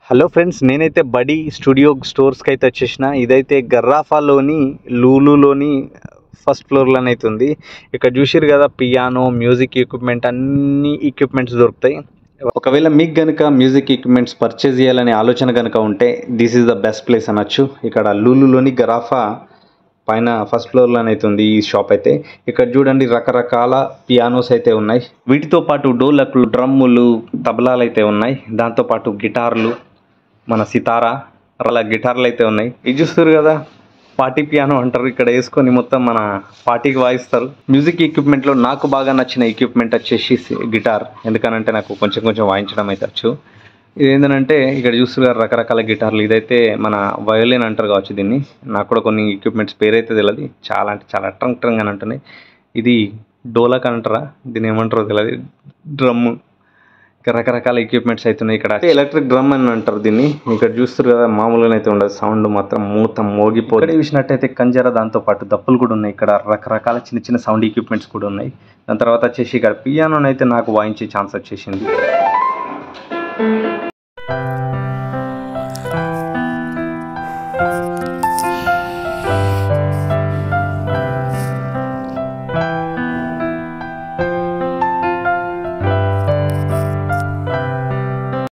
Hello friends, నేనైతే బడి studio స్టోర్స్కి అయితే వచ్చేసిన. ఇదైతే గర్రాఫాలోని లూలులోని ఫస్ట్ ఫ్లోర్లోనే అయితే ఉంది. ఇక్కడ చూసిరు కదా, పియానో, మ్యూజిక్ ఎక్విప్మెంట్, అన్ని ఎక్విప్మెంట్స్ దొరుకుతాయి. ఒకవేళ మీకు కనుక మ్యూజిక్ ఎక్విప్మెంట్స్ పర్చేజ్ చేయాలనే ఆలోచన కనుక ఉంటే this is the best place అనొచ్చు. ఇక్కడ లూలులోని గరాఫా పైన ఫస్ట్ ఫ్లోర్లోనే అయితే ఉంది ఈ షాప్ అయితే. ఇక్కడ చూడండి, రకరకాల పియానోస్ అయితే ఉన్నాయి. వీటితో పాటు డోలక్లు, డ్రమ్ములు, తబలాలు అయితే ఉన్నాయి. దాంతోపాటు గిటార్లు, మన సితారా, అలా గిటార్లు అయితే ఉన్నాయి. ఇది చూస్తారు కదా, పార్టీ పియానో అంటారు. ఇక్కడ వేసుకొని మొత్తం మన పార్టీకి వాయిస్తారు. మ్యూజిక్ ఎక్విప్మెంట్లో నాకు బాగా నచ్చిన ఎక్విప్మెంట్ వచ్చేసి గిటార్. ఎందుకనంటే నాకు కొంచెం కొంచెం వాయించడం అయితే వచ్చు. ఇది ఏంటంటే ఇక్కడ చూస్తున్నారు రకరకాల గిటార్లు. ఇదైతే మన వయోలిన్ అంటారు కావచ్చు దీన్ని. నాకు కూడా కొన్ని ఎక్విప్మెంట్స్ పేరు అయితే తెలియదు. చాలా అంటే చాలా ట్రంక్ ట్రంక్ అని అంటున్నాయి. ఇది డోలక్ అంటారా, దీన్ని ఏమంటారో తెలియదు. డ్రమ్ము, రకరకాల ఎక్విప్మెంట్స్ అవుతున్నాయి. ఇక్కడ ఎలక్ట్రిక్ డ్రమ్ అని అంటారు దీన్ని. ఇక్కడ చూస్తారు కదా, మామూలుగా అయితే ఉండదు, సౌండ్ మాత్రం మూత మోగిపోతుంది. ఇక్కడ చూసినట్టయితే కంజర, దాంతో పాటు దప్పులు కూడా ఉన్నాయి. ఇక్కడ రకరకాల చిన్న చిన్న సౌండ్ ఎక్విప్మెంట్స్ కూడా ఉన్నాయి. దాని తర్వాత వచ్చేసి ఇక్కడ పియానో అయితే నాకు వాయించే ఛాన్స్ వచ్చేసింది.